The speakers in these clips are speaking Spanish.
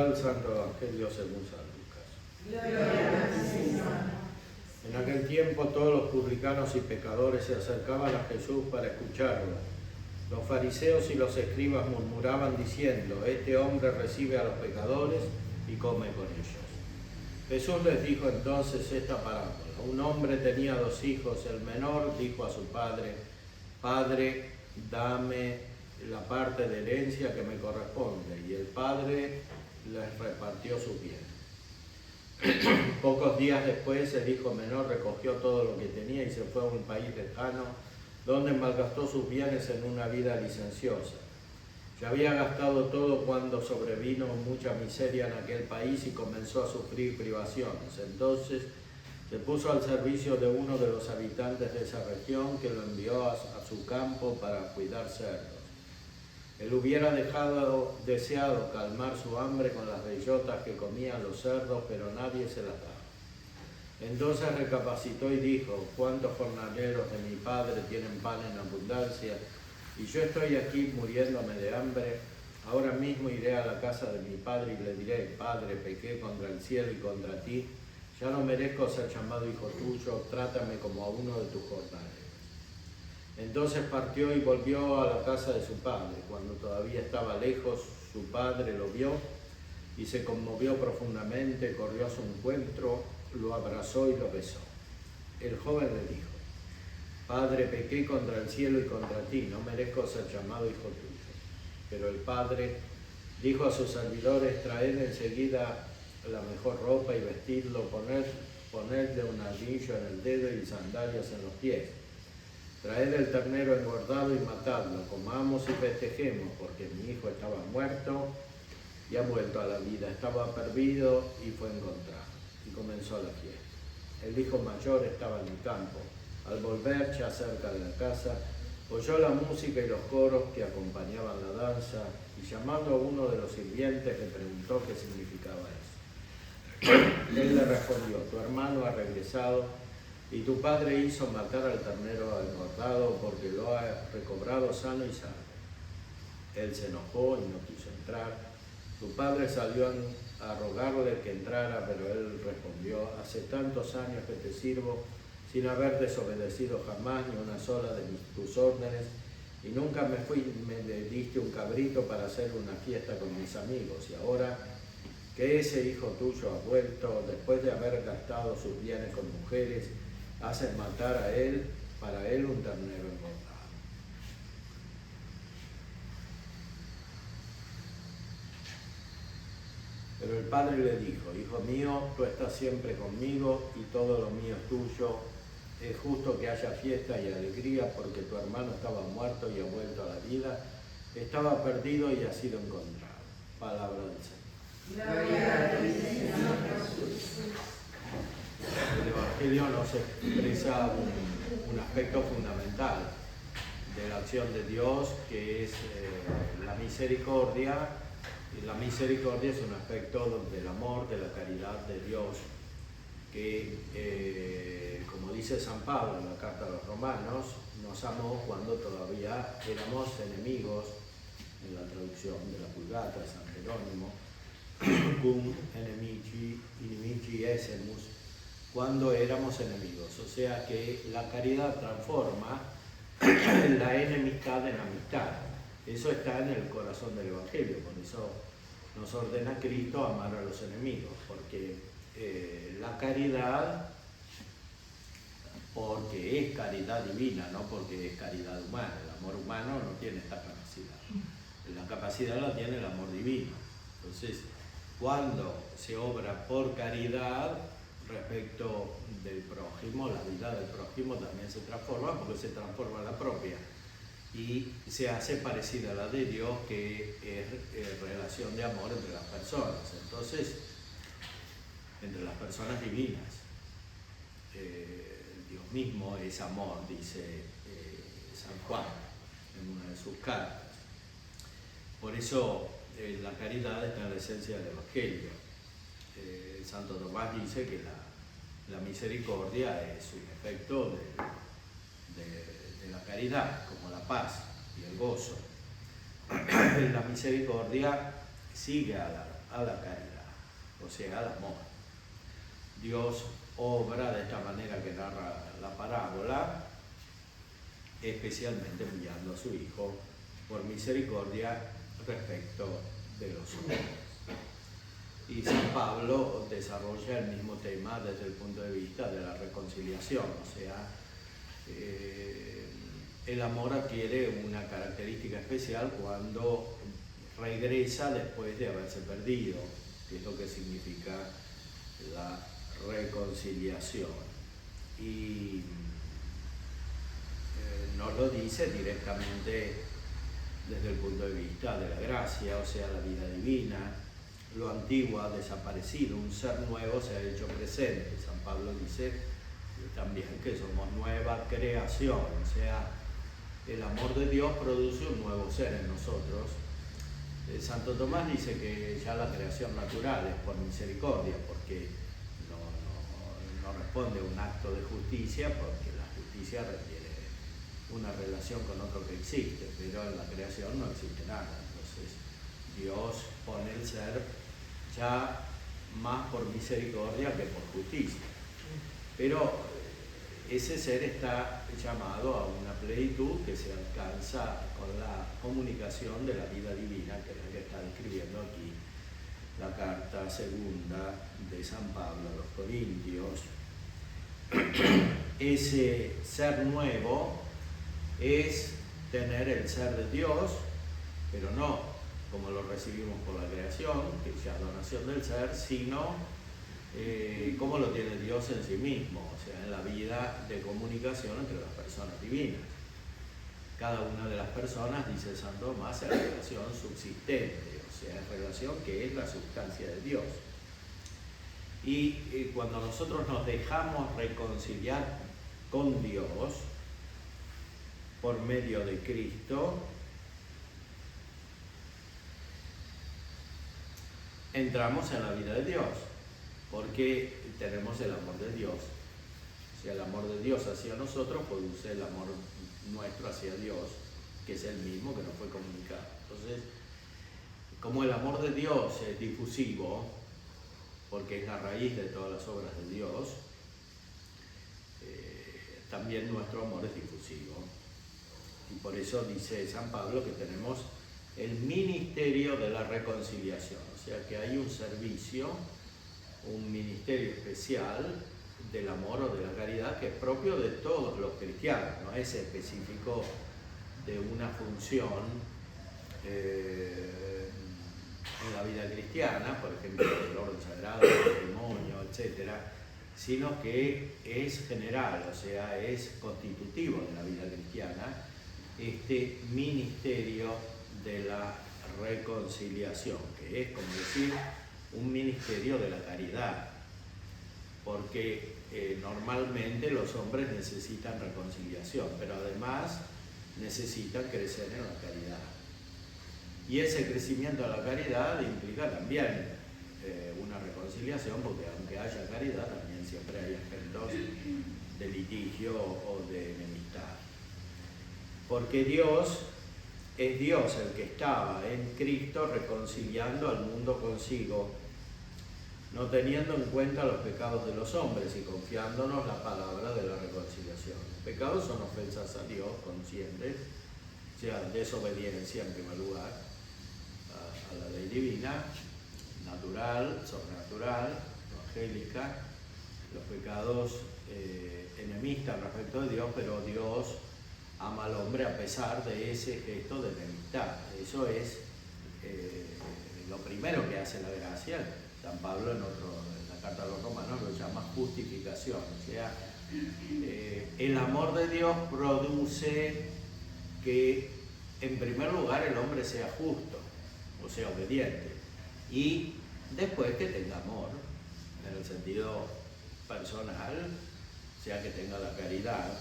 del Santo Evangelio según San Lucas. Gloria a ti, Señor. En aquel tiempo todos los publicanos y pecadores se acercaban a Jesús para escucharlo. Los fariseos y los escribas murmuraban diciendo: este hombre recibe a los pecadores y come con ellos. Jesús les dijo entonces esta parábola. Un hombre tenía 2 hijos. El menor dijo a su padre: Padre, dame la parte de herencia que me corresponde. Y el padre les repartió sus bienes. Pocos días después el hijo menor recogió todo lo que tenía y se fue a un país lejano, donde malgastó sus bienes en una vida licenciosa. Ya había gastado todo cuando sobrevino mucha miseria en aquel país y comenzó a sufrir privaciones. Entonces se puso al servicio de uno de los habitantes de esa región, que lo envió a su campo para cuidar cerdos. Él hubiera deseado calmar su hambre con las bellotas que comían los cerdos, pero nadie se las daba. Entonces recapacitó y dijo: ¿cuántos jornaleros de mi padre tienen pan en abundancia? Y yo estoy aquí muriéndome de hambre. Ahora mismo iré a la casa de mi padre y le diré: Padre, pequé contra el cielo y contra ti. Ya no merezco ser llamado hijo tuyo. Trátame como a uno de tus jornaleros. Entonces partió y volvió a la casa de su padre. Cuando todavía estaba lejos, su padre lo vio y se conmovió profundamente, corrió a su encuentro, lo abrazó y lo besó. El joven le dijo: Padre, pequé contra el cielo y contra ti, no merezco ser llamado hijo tuyo. Pero el padre dijo a sus servidores: traed enseguida la mejor ropa y vestidlo, ponedle un anillo en el dedo y sandalias en los pies. Traed el ternero engordado y matadlo, comamos y festejemos, porque mi hijo estaba muerto y ha vuelto a la vida, estaba perdido y fue encontrado. Y comenzó la fiesta. El hijo mayor estaba en el campo. Al volver, ya cerca de la casa, oyó la música y los coros que acompañaban la danza, y llamando a uno de los sirvientes le preguntó qué significaba eso. Él le respondió: tu hermano ha regresado, y tu padre hizo matar al ternero engordado porque lo ha recobrado sano y salvo. Él se enojó y no quiso entrar. Su padre salió a rogarle que entrara, pero él respondió: hace tantos años que te sirvo sin haber desobedecido jamás ni una sola de tus órdenes, y nunca me diste un cabrito para hacer una fiesta con mis amigos. Y ahora que ese hijo tuyo ha vuelto, después de haber gastado sus bienes con mujeres, haces matar para él un ternero engordado. Pero el padre le dijo: hijo mío, tú estás siempre conmigo y todo lo mío es tuyo. Es justo que haya fiesta y alegría, porque tu hermano estaba muerto y ha vuelto a la vida, estaba perdido y ha sido encontrado. Palabra del Señor. Gloria a ti, Señor Jesús. El Evangelio nos expresa un aspecto fundamental de la acción de Dios, que es la misericordia. Y la misericordia es un aspecto del amor, de la caridad de Dios, que, como dice San Pablo en la carta a los Romanos, nos amó cuando todavía éramos enemigos, en la traducción de la Vulgata, San Jerónimo, cum inimici essemus, cuando éramos enemigos. O sea que la caridad transforma la enemistad en amistad. Eso está en el corazón del Evangelio, por eso nos ordena Cristo amar a los enemigos, porque la caridad, porque es caridad divina, no porque es caridad humana. El amor humano no tiene esta capacidad. La capacidad la tiene el amor divino. Entonces, cuando se obra por caridad respecto del prójimo, la vida del prójimo también se transforma, porque se transforma la propia y se hace parecida a la de Dios, que es relación de amor entre las personas. Entonces, entre las personas divinas, Dios mismo es amor, dice San Juan en una de sus cartas. Por eso la caridad está en la esencia del Evangelio. Santo Tomás dice que la misericordia es un efecto de la caridad, como la paz y el gozo. La misericordia sigue a a la caridad, o sea, al amor. Dios obra de esta manera que narra la parábola, especialmente enviando a su Hijo por misericordia respecto de los hombres. Y San Pablo desarrolla el mismo tema desde el punto de vista de la reconciliación, o sea, el amor adquiere una característica especial cuando regresa después de haberse perdido, que es lo que significa la reconciliación. Y nos lo dice directamente desde el punto de vista de la gracia, o sea, la vida divina. Lo antiguo ha desaparecido, un ser nuevo se ha hecho presente. San Pablo dice también que somos nueva creación, o sea, el amor de Dios produce un nuevo ser en nosotros. Santo Tomás dice que ya la creación natural es por misericordia, porque no responde a un acto de justicia, porque la justicia requiere una relación con otro que existe, pero en la creación no existe nada. Entonces Dios pone el ser ya más por misericordia que por justicia. Pero ese ser está llamado a una plenitud que se alcanza con la comunicación de la vida divina, que es la que está describiendo aquí la carta segunda de San Pablo a los Corintios. Ese ser nuevo es tener el ser de Dios, pero no como lo recibimos por la creación, que es ya donación del ser, sino como lo tiene Dios en sí mismo, o sea, en la vida de comunicación entre las personas divinas. Cada una de las personas, dice San Tomás, es relación subsistente, o sea, es relación que es la sustancia de Dios. Y cuando nosotros nos dejamos reconciliar con Dios por medio de Cristo, entramos en la vida de Dios, porque tenemos el amor de Dios. O sea, el amor de Dios hacia nosotros produce el amor nuestro hacia Dios, que es el mismo que nos fue comunicado. Entonces, como el amor de Dios es difusivo, porque es la raíz de todas las obras de Dios, también nuestro amor es difusivo. Y por eso dice San Pablo que tenemos el ministerio de la reconciliación, o sea que hay un servicio, un ministerio especial del amor o de la caridad que es propio de todos los cristianos, no es específico de una función en la vida cristiana, por ejemplo, el orden sagrado, el matrimonio, etc., sino que es general, o sea, es constitutivo de la vida cristiana, este ministerio de la reconciliación, que es, como decir, un ministerio de la caridad, porque normalmente los hombres necesitan reconciliación, pero además necesitan crecer en la caridad. Y ese crecimiento a la caridad implica también una reconciliación, porque aunque haya caridad, también siempre hay aspectos de litigio o de enemistad. Porque Dios es Dios el que estaba en Cristo reconciliando al mundo consigo, no teniendo en cuenta los pecados de los hombres y confiándonos la palabra de la reconciliación. Los pecados son ofensas a Dios conscientes, o sea, desobediencia en primer lugar a la ley divina, natural, sobrenatural, evangélica, los pecados enemistas respecto de Dios, pero Dios ama al hombre a pesar de ese gesto de enemistad. Eso es lo primero que hace la gracia. San Pablo en la carta a los Romanos lo llama justificación, o sea, el amor de Dios produce que en primer lugar el hombre sea justo, o sea, obediente, y después que tenga amor, en el sentido personal, o sea, que tenga la caridad.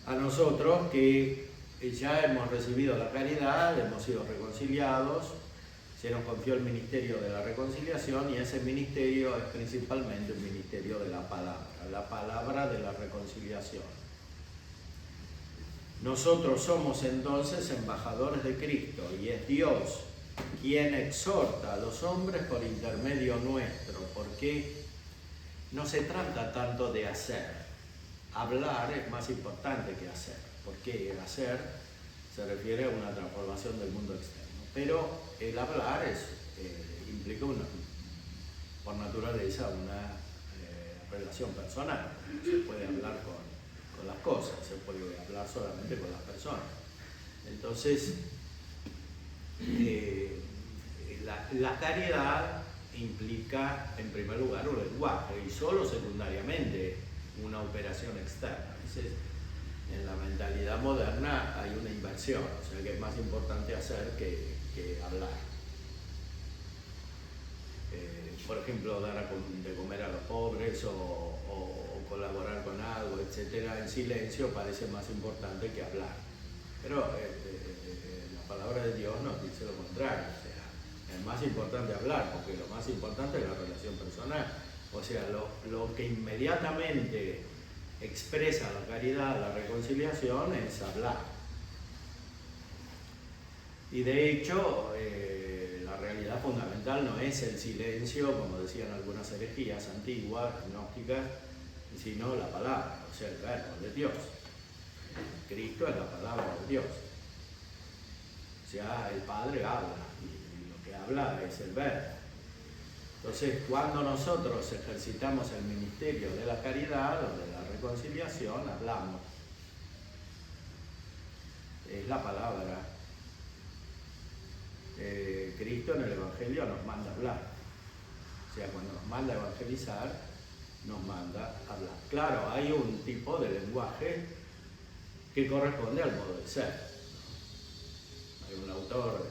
A nosotros que ya hemos recibido la caridad, hemos sido reconciliados, se nos confió el ministerio de la reconciliación, y ese ministerio es principalmente un ministerio de la palabra de la reconciliación. Nosotros somos entonces embajadores de Cristo, y es Dios quien exhorta a los hombres por intermedio nuestro, porque no se trata tanto de hacer. Hablar es más importante que hacer, porque el hacer se refiere a una transformación del mundo externo, pero el hablar implica por naturaleza una relación personal. No se puede hablar con las cosas, se puede hablar solamente con las personas. Entonces, la caridad implica en primer lugar un lenguaje y solo secundariamente una operación externa. Entonces, en la mentalidad moderna hay una inversión, o sea que es más importante hacer que hablar. Por ejemplo, dar de comer a los pobres o colaborar con algo, etcétera, en silencio parece más importante que hablar. Pero la palabra de Dios nos dice lo contrario, o sea, es más importante hablar, porque lo más importante es la relación personal. O sea, lo que inmediatamente expresa la caridad, la reconciliación, es hablar. Y de hecho, la realidad fundamental no es el silencio, como decían algunas herejías antiguas, gnósticas, sino la palabra, o sea, el verbo de Dios. Cristo es la palabra de Dios. O sea, el Padre habla, y lo que habla es el verbo. Entonces, cuando nosotros ejercitamos el ministerio de la caridad o de la reconciliación, hablamos. Es la palabra. Cristo en el Evangelio nos manda a hablar. O sea, cuando nos manda a evangelizar, nos manda a hablar. Claro, hay un tipo de lenguaje que corresponde al modo de ser. Hay un autor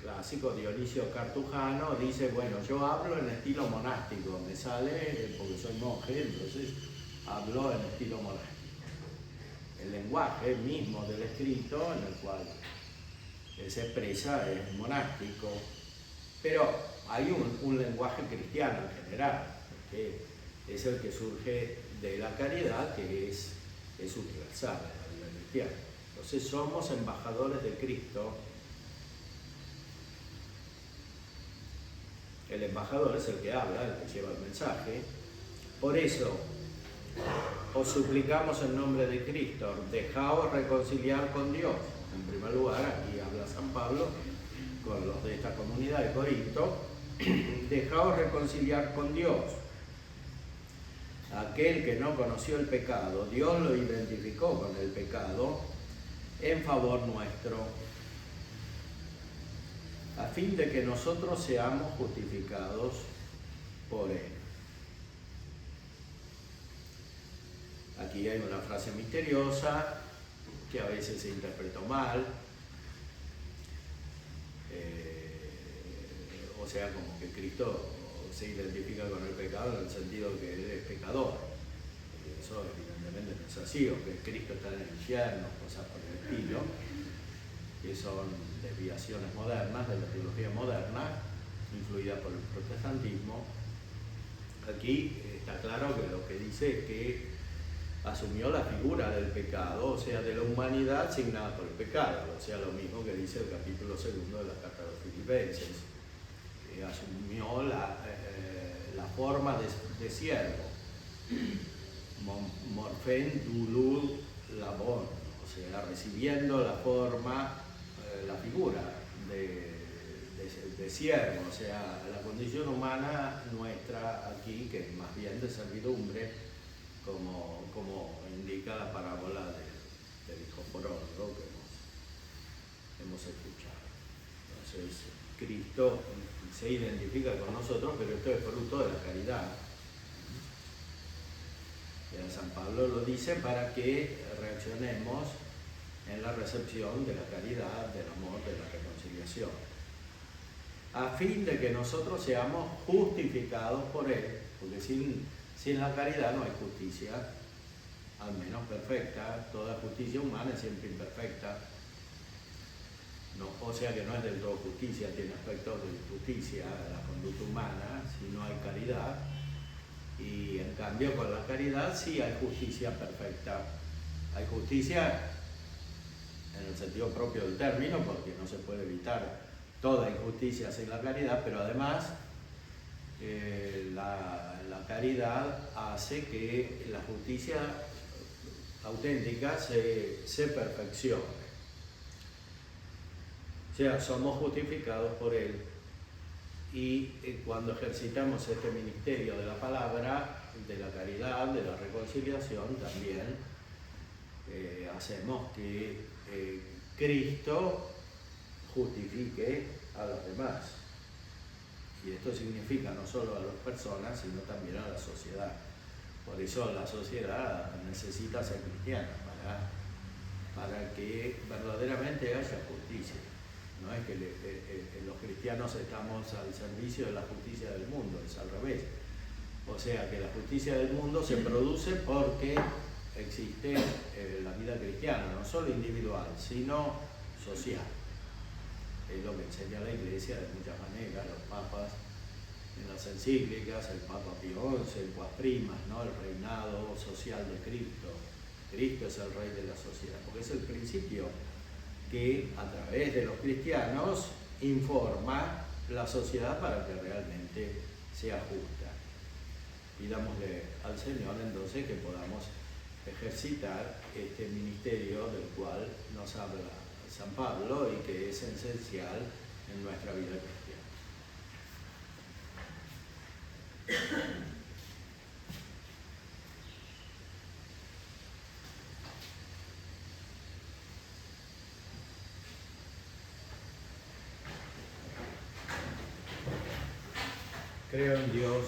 clásico, Dionisio Cartujano, dice, bueno, yo hablo en estilo monástico, me sale porque soy monje, entonces hablo en estilo monástico. El lenguaje mismo del escrito en el cual se expresa es monástico, pero hay un lenguaje cristiano en general, que es el que surge de la caridad, que es universal en la vida cristiana. Entonces somos embajadores de Cristo. El embajador es el que habla, el que lleva el mensaje. Por eso os suplicamos en nombre de Cristo, dejaos reconciliar con Dios. En primer lugar, aquí habla San Pablo con los de esta comunidad de Corinto, dejaos reconciliar con Dios. Aquel que no conoció el pecado, Dios lo identificó con el pecado en favor nuestro, a fin de que nosotros seamos justificados por Él. Aquí hay una frase misteriosa que a veces se interpretó mal, o sea, como que Cristo se identifica con el pecado en el sentido de que Él es pecador. Eso evidentemente no es así, o que Cristo está en el infierno, cosas por el estilo, que son desviaciones modernas de la teología moderna, influida por el protestantismo. Aquí está claro que lo que dice es que asumió la figura del pecado, o sea, de la humanidad signada por el pecado, o sea, lo mismo que dice el capítulo 2 de la carta de los Filipenses, que asumió la forma de siervo, morfen dulul labor, o sea, recibiendo la forma, la figura de siervo, o sea, la condición humana nuestra aquí, que es más bien de servidumbre, como indica la parábola del hijo pródigo que hemos escuchado. Entonces, Cristo se identifica con nosotros, pero esto es fruto de la caridad. Y San Pablo lo dice para que reaccionemos en la recepción de la caridad, del amor, de la reconciliación, a fin de que nosotros seamos justificados por Él, porque sin la caridad no hay justicia, al menos perfecta. Toda justicia humana es siempre imperfecta. No, o sea que no es del todo justicia, tiene aspectos de injusticia la conducta humana si no hay caridad. Y en cambio con la caridad sí hay justicia perfecta. Hay justicia en el sentido propio del término, porque no se puede evitar toda injusticia sin la caridad, pero además la caridad hace que la justicia auténtica se perfeccione. O sea, somos justificados por Él y cuando ejercitamos este ministerio de la palabra, de la caridad, de la reconciliación, también hacemos que Cristo justifique a los demás. Y esto significa no solo a las personas, sino también a la sociedad. Por eso la sociedad necesita ser cristiana para que verdaderamente haya justicia. No es que los cristianos estamos al servicio de la justicia del mundo, es al revés. O sea que la justicia del mundo se produce porque existe la vida cristiana, no solo individual, sino social. Es lo que enseña la Iglesia de muchas maneras, los papas en las encíclicas, el Papa Pío XI, el Quas Primas, ¿no? El reinado social de Cristo. Cristo es el rey de la sociedad, porque es el principio que a través de los cristianos informa la sociedad para que realmente sea justa. Pidámosle al Señor entonces que podamos ejercitar este ministerio del cual nos habla San Pablo y que es esencial en nuestra vida cristiana. Creo en Dios,